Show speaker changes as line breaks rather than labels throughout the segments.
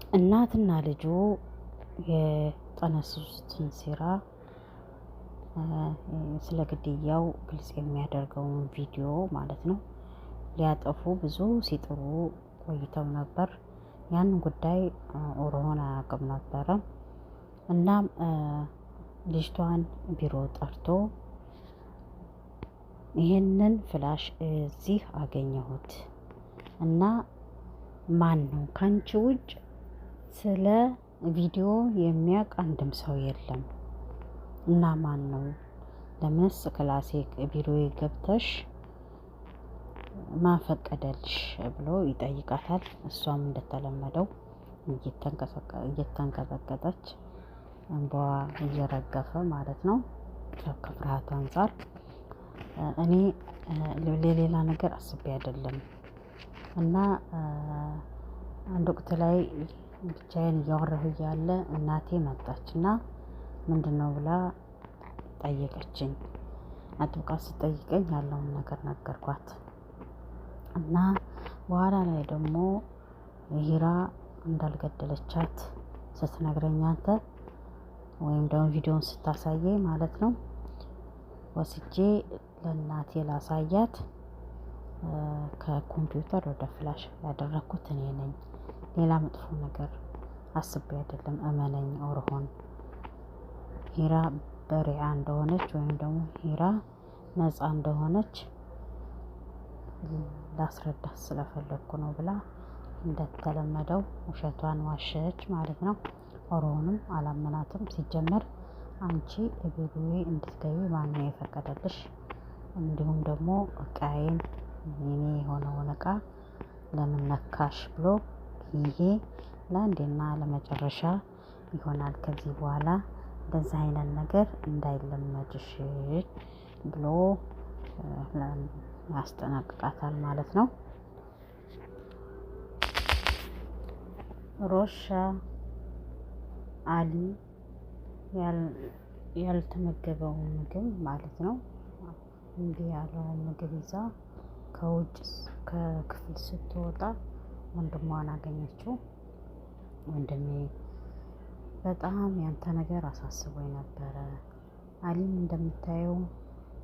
እናትና ልጁ የጠነሰሱትን ሴራ ስለ ግድያው ግልጽ የሚያደርገውን ቪዲዮ ማለት ነው ሊያጠፉ ብዙ ሲጥሩ ቆይተው ነበር። ያንን ጉዳይ ኦሮሞን አያውቅም ነበረ። እናም ልጅቷን ቢሮ ጠርቶ ይህንን ፍላሽ እዚህ አገኘሁት እና ማን ነው ካንቺ ውጭ ስለ ቪዲዮ የሚያውቅ አንድም ሰው የለም እና ማን ነው? ለምንስ ክላሴ ቢሮዬ ገብተሽ ማን ፈቀደልሽ ብሎ ይጠይቃታል። እሷም እንደተለመደው እየተንቀጠቀጠች እንባዋ እየረገፈ ማለት ነው ከፍርሃት አንፃር እኔ ለሌላ ነገር አስቤ አይደለም እና አንድ ወቅት ላይ ብቻዬን እያወራሁ እያለ እናቴ መጣችና ምንድነው ብላ ጠየቀችኝ። አጥብቃ ስትጠይቀኝ ያለውን ነገር ነገርኳት እና በኋላ ላይ ደግሞ ሂራ እንዳልገደለቻት ስትነግረኝ አንተ ወይም ደግሞ ቪዲዮውን ስታሳየኝ ማለት ነው ወስጄ ለእናቴ ላሳያት ከኮምፒውተር ወደ ፍላሽ ያደረኩት እኔ ነኝ። ሌላ መጥፎ ነገር አስቤ አይደለም። እመነኝ ኦርሆን ሂራ በሪያ እንደሆነች ወይም ደግሞ ሂራ ነፃ እንደሆነች ላስረዳት ስለፈለኩ ነው ብላ እንደተለመደው ውሸቷን ዋሸች ማለት ነው። ኦርሆንም አላመናትም። ሲጀመር አንቺ ቢሮዬ እንድትገቢ ማነው የፈቀደልሽ? እንዲሁም ደግሞ እቃዬን የኔ የሆነውን እቃ ለምን ነካሽ ብሎ ይሄ ለአንዴና ለመጨረሻ ይሆናል። ከዚህ በኋላ እንደዚህ አይነት ነገር እንዳይለመድሽ ብሎ ያስጠነቅቃታል ማለት ነው። ሮሻ አሊ ያልተመገበውን ምግብ ማለት ነው እምቢ ያለውን ምግብ ይዛ ከውጭ ከክፍል ስትወጣ ወንድሟን አገኘችው። ወንድሜ በጣም ያንተ ነገር አሳስቦኝ ነበረ። አሊም እንደምታየው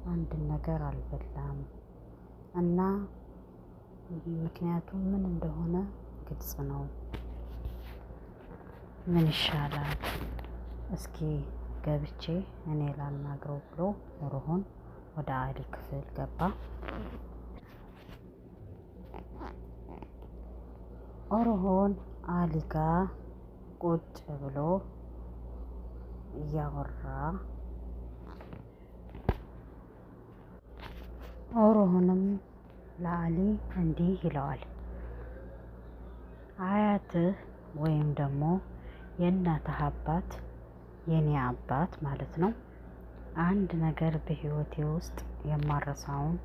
አንድ ነገር አልበላም እና ምክንያቱም ምን እንደሆነ ግልጽ ነው። ምን ይሻላል? እስኪ ገብቼ እኔ ላናግረው ብሎ ኦርሆን ወደ አሊ ክፍል ገባ። ኦርሆን አሊ ጋር ቁጭ ብሎ እያወራ ኦርሆንም ለአሊ እንዲህ ይለዋል። አያትህ ወይም ደግሞ የእናትህ አባት የኔ አባት ማለት ነው አንድ ነገር በህይወቴ ውስጥ የማረሳውን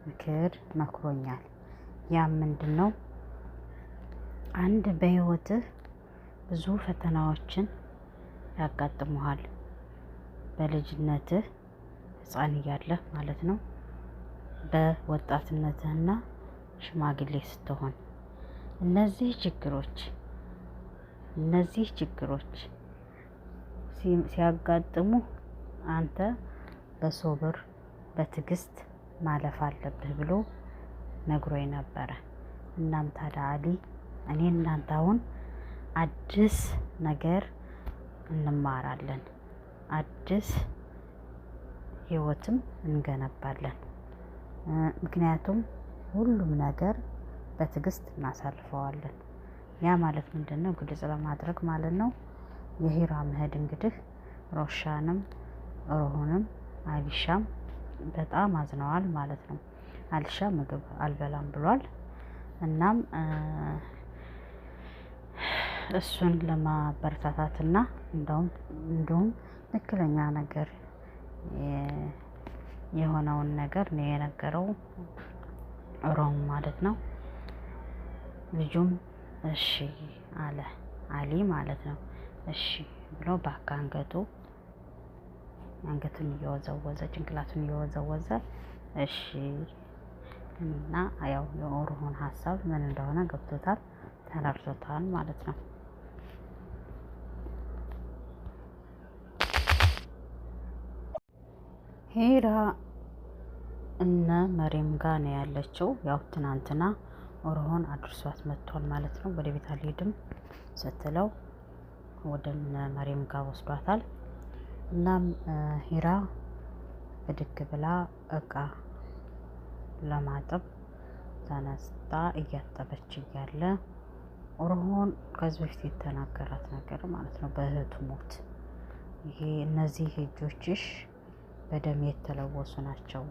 ምክር መክሮኛል። ያም ምንድነው? አንድ በህይወትህ ብዙ ፈተናዎችን ያጋጥሙሃል። በልጅነትህ ህፃን እያለህ ማለት ነው። በወጣትነትህና ሽማግሌ ስትሆን እነዚህ ችግሮች ሲያጋጥሙ አንተ በሶብር በትዕግስት ማለፍ አለብህ ብሎ ነግሮኝ ነበረ። እናም ታዲያ አሊ እኔ እናንተ አሁን አዲስ ነገር እንማራለን፣ አዲስ ህይወትም እንገነባለን። ምክንያቱም ሁሉም ነገር በትዕግስት እናሳልፈዋለን። ያ ማለት ምንድነው? ግልጽ ለማድረግ ማለት ነው የሂራ መሄድ እንግዲህ ሮሻንም ኦርሆንም አሊሻም በጣም አዝነዋል ማለት ነው። አሊሻ ምግብ አልበላም ብሏል። እናም እሱን ለማበረታታትና እንደውም ትክክለኛ ነገር የሆነውን ነገር ነው የነገረው ኦርሆን ማለት ነው። ልጁም እሺ አለ አሊ ማለት ነው። እሺ ብሎ ባካ አንገቱን እየወዘወዘ ጭንቅላቱን እየወዘወዘ እሺ እና ያው የኦርሆን ሀሳብ ምን እንደሆነ ገብቶታል፣ ተረድቶታል ማለት ነው። ሂራ እነ መሬም ጋ ነው ያለችው። ያው ትናንትና ኦርሆን አድርሷት መጥቷል ማለት ነው። ወደ ቤት አልሄድም ስትለው ወደ እነ መሬም ጋ ወስዷታል። እናም ሂራ ብድግ ብላ እቃ ለማጠብ ተነስታ እያጠበች እያለ ኦርሆን ከዚህ በፊት የተናገራት ነገር ማለት ነው በእህቱ ሞት ይሄ እነዚህ እጆችሽ በደም የተለወሱ ናቸው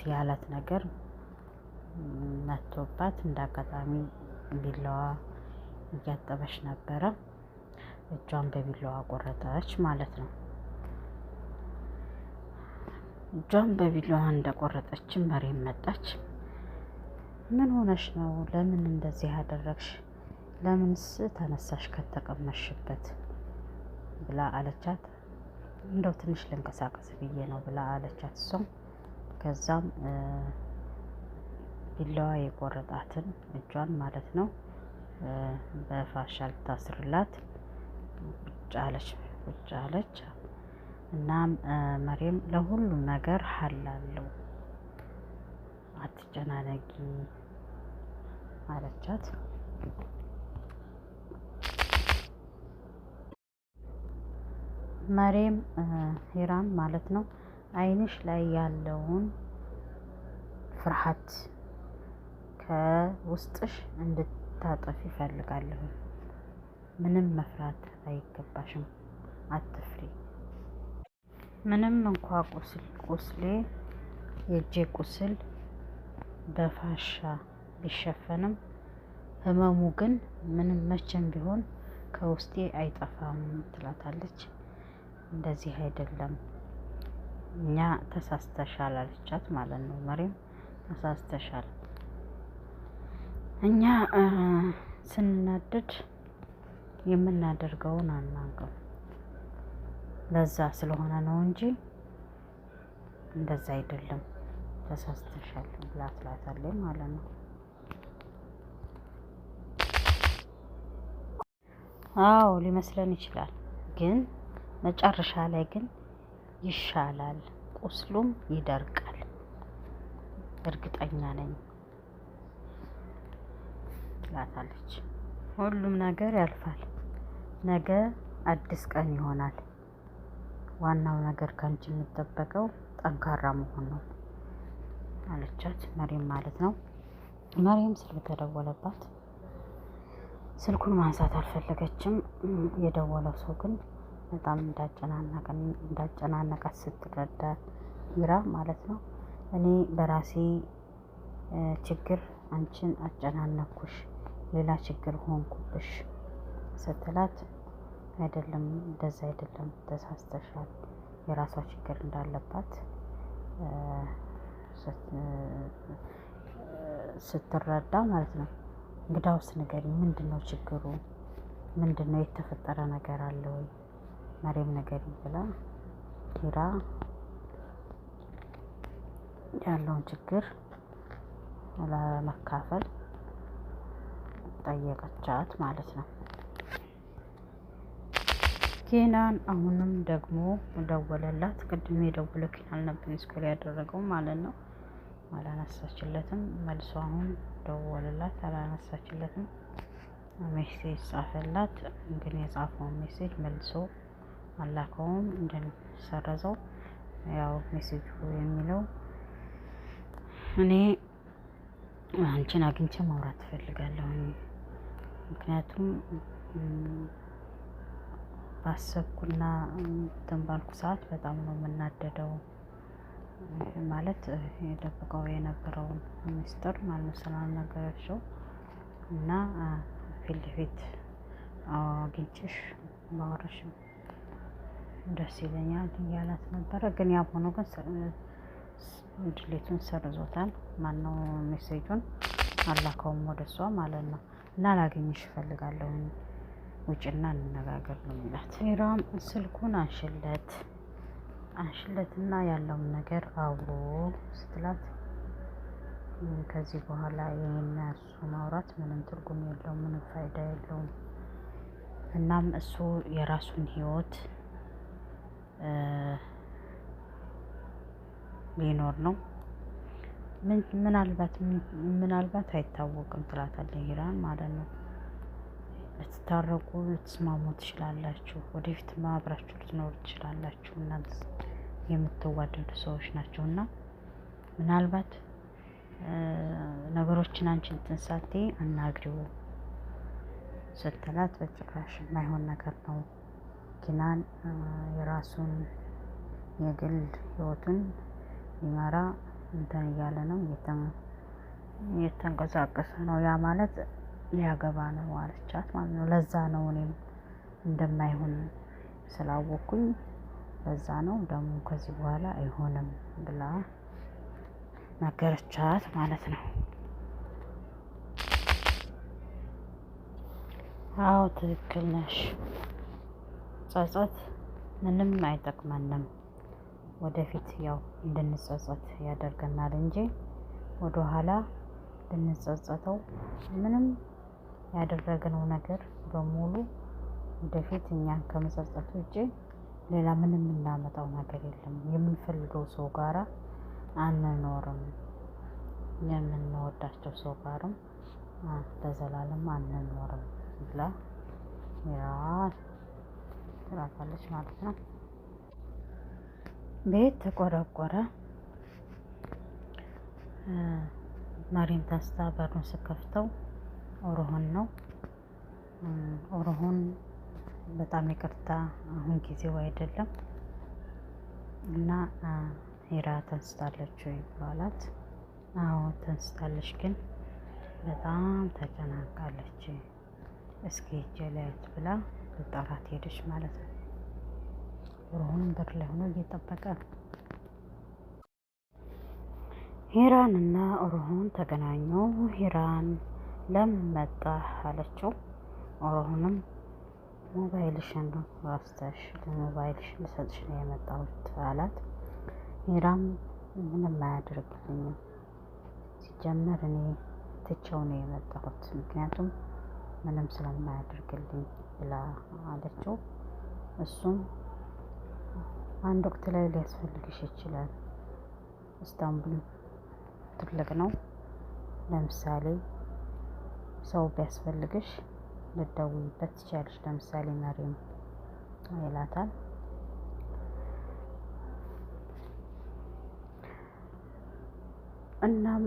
ያላት ነገር መቶባት እንዳጋጣሚ ቢላዋ እያጠበች ነበረ። እጇን በቢላዋ ቆረጠች ማለት ነው። እጇን በቢላዋ እንደቆረጠች መሬም መጣች። ምን ሆነሽ ነው? ለምን እንደዚህ ያደረግሽ? ለምንስ ተነሳሽ ከተቀመሽበት? ብላ አለቻት። እንደው ትንሽ ልንቀሳቀስ ብዬ ነው ብላ አለቻት እሷም። ከዛም ቢላዋ የቆረጣትን እጇን ማለት ነው በፋሻ ልታስርላት ቁጭ አለች። እናም መሬም ለሁሉም ነገር ሀል አለው አትጨናነቂ አለቻት። መሬም ሂራን ማለት ነው አይንሽ ላይ ያለውን ፍርሃት ከውስጥሽ እንድታጠፊ እፈልጋለሁ። ምንም መፍራት አይገባሽም፣ አትፍሪ። ምንም እንኳ ቁስሌ የእጄ ቁስል በፋሻ ቢሸፈንም ህመሙ ግን ምንም መቼም ቢሆን ከውስጤ አይጠፋም ትላታለች። እንደዚህ አይደለም እኛ ተሳስተሻል አለቻት ማለት ነው። መሬም ተሳስተሻል፣ እኛ ስንናደድ የምናደርገውን አናውቅም፣ ለዛ ስለሆነ ነው እንጂ እንደዛ አይደለም፣ ተሳስተሻል ብላ ትላታለች ማለት ነው። አዎ ሊመስለን ይችላል፣ ግን መጨረሻ ላይ ግን ይሻላል፣ ቁስሉም ይደርቃል፣ እርግጠኛ ነኝ ትላታለች። ሁሉም ነገር ያልፋል፣ ነገ አዲስ ቀን ይሆናል። ዋናው ነገር ካንቺ የሚጠበቀው ጠንካራ መሆን ነው አለቻት፣ መሬም ማለት ነው። መሬም ስልክ ተደወለባት። ስልኩን ማንሳት አልፈለገችም። የደወለው ሰው ግን በጣም እንዳጨናነቃት ስትረዳ ሂራ ማለት ነው እኔ በራሴ ችግር አንቺን አጨናነኩሽ፣ ሌላ ችግር ሆንኩብሽ ስትላት አይደለም፣ እንደዛ አይደለም፣ ተሳስተሻል፣ የራሷ ችግር እንዳለባት ስትረዳ ማለት ነው። እንግዳውስ ንገሪኝ፣ ምንድነው ችግሩ? ምንድነው የተፈጠረ ነገር አለ ወይ? መሬም ንገሪኝ ብላ ሂራ ያለውን ችግር ለመካፈል ጠየቀቻት ማለት ነው። ኬናን አሁንም ደግሞ ደወለላት። ቅድም የደወለው ኬናን ነበር ስኮል ያደረገው ማለት ነው። አላነሳችለትም። መልሶ አሁን ደወለላት፣ አላነሳችለትም። ሜሴጅ ጻፈላት፣ ግን የጻፈውን ሜሴጅ መልሶ አላከውም፣ እንደሰረዘው። ያው ሜሴጁ የሚለው እኔ አንቺን አግኝቼ ማውራት እፈልጋለሁ፣ ምክንያቱም ባሰብኩና እንትን ባልኩ ሰዓት በጣም ነው የምናደደው። ማለት የደብቀው የነበረውን ሚስጥር ማለት ስላልነገረችው እና ፊት ለፊት አግኝቼሽ ማውራሽ ደስ ይለኛል እያላት ነበረ። ግን ያም ሆኖ ግን ድሌቱን ሰርዞታል። ማነው ሜሴጁን አላከውም ወደሷ ማለት ነው። እና ላገኝሽ እፈልጋለሁ፣ ውጭና እንነጋገር ነው የሚላት። ሂራም ስልኩን አንሽለትና ያለውን ነገር አውሮ ስትላት ከዚህ በኋላ የኔና እሱ ማውራት ምንም ትርጉም የለውም፣ ምንም ፋይዳ የለውም። እናም እሱ የራሱን ህይወት ሊኖር ነው። ምናልባት አይታወቅም ትላታለች ሂራን ማለት ነው። ልትታረቁ ልትስማሙ ትችላላችሁ፣ ወደፊት አብራችሁ ልትኖሩ ትችላላችሁ። እናንተ የምትዋደዱ ሰዎች ናቸው እና ምናልባት ነገሮችን አንቺ እንትን ሳትይ አናግሪው ስትላት በጭራሽ የማይሆን ነገር ነው። ኪናን የራሱን የግል ህይወቱን ሊመራ እንትን እያለ ነው፣ እየተንቀሳቀሰ ነው። ያ ማለት ሊያገባ ነው አለቻት ማለት ነው። ለዛ ነው እኔም እንደማይሆን ስላወኩኝ ለዛ ነው ደግሞ ከዚህ በኋላ አይሆንም ብላ ነገረቻት ማለት ነው። አዎ ትክክል ነሽ። ጸጸት ምንም አይጠቅመንም። ወደፊት ያው እንድንጸጸት ያደርገናል እንጂ ወደኋላ ልንጸጸተው ምንም ያደረግነው ነገር በሙሉ ወደፊት እኛን ከመጸጸት ውጭ ሌላ ምንም የምናመጣው ነገር የለም። የምንፈልገው ሰው ጋራ አንኖርም። የምንወዳቸው ሰው ጋርም ለዘላለም አንኖርም ብላ ትላታለች ማለት ነው። ቤት ተቆረቆረ። ማሪም ተንስታ በሩን ስከፍተው ኦሮሆን ነው። ኦሮሆን በጣም ይቅርታ አሁን ጊዜው አይደለም እና ሂራ ተንስታለች ወይ ብሏላት፣ አዎ ተንስታለች፣ ግን በጣም ተጨናንቃለች። እስኪ ሂጅ ላያት ብላ ልጠራት ሄደች ማለት ነው። ኦሮሆንም በር ላይ ሆኖ እየጠበቀ ነው። ሂራን እና ኦሮሆን ተገናኙ። ሂራን ለምን መጣህ አለችው። ኦሮሆንም ሞባይልሽን ረስተሽ ሞባይልሽን ልሰጥሽ ነው የመጣሁት አላት። ሂራም ምንም አያደርግልኝም፣ ሲጀመር እኔ ትቼው ነው የመጣሁት፣ ምክንያቱም ምንም ስለማያደርግልኝ ብላ አለችው። እሱም አንድ ወቅት ላይ ሊያስፈልግሽ ይችላል፣ ኢስታንቡል ትልቅ ነው፣ ለምሳሌ ሰው ቢያስፈልግሽ ልትደውይበት ትችያለሽ፣ ለምሳሌ መሪም ይላታል። እናም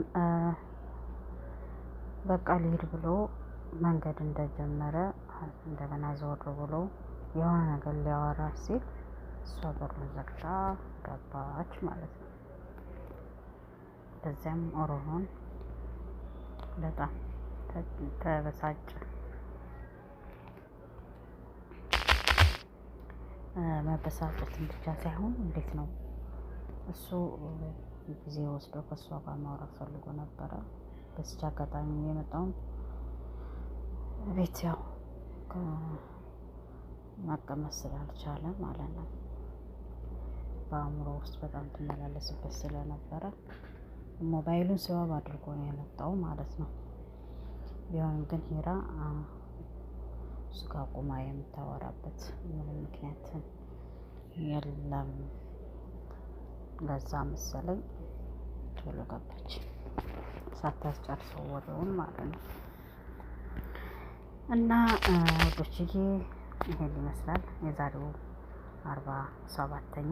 በቃ ልሂድ ብሎ መንገድ እንደጀመረ እንደገና ዘወር ብሎ የሆነ ነገር ሊያወራ ሲል እሷ በሩን ዘግታ ገባች ማለት ነው። በዚያም ኦሮሆን በጣም ተበሳጨ። መበሳጨትን ብቻ ሳይሆን እንዴት ነው እሱ ጊዜ ወስዶ ከእሷ ጋር ማውራት ፈልጎ ነበረ። በዚች አጋጣሚ የመጣውን ቤት ያው መቀመጥ ስላልቻለ ማለት ነው፣ በአእምሮ ውስጥ በጣም ትመላለስበት ስለነበረ ሞባይሉን ስበብ አድርጎ ነው የመጣው ማለት ነው። ቢሆንም ግን ሂራ እሱ ጋር ቁማ የምታወራበት ምንም ምክንያት የለም። ለዛ መሰለኝ ቶሎ ገባች ሳታስጨርሰው ወሬውን ማለት ነው። እና ወዶችዬ ይሄን ይመስላል የዛሬው 47ኛ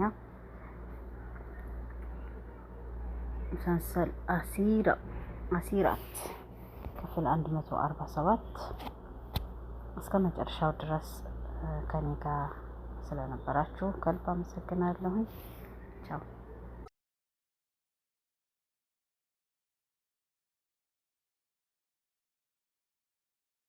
ሙሰልሰል አሲራት ክፍል 147 እስከ መጨረሻው ድረስ ከኔ ጋር ስለነበራችሁ ከልብ አመሰግናለሁ። ቻው።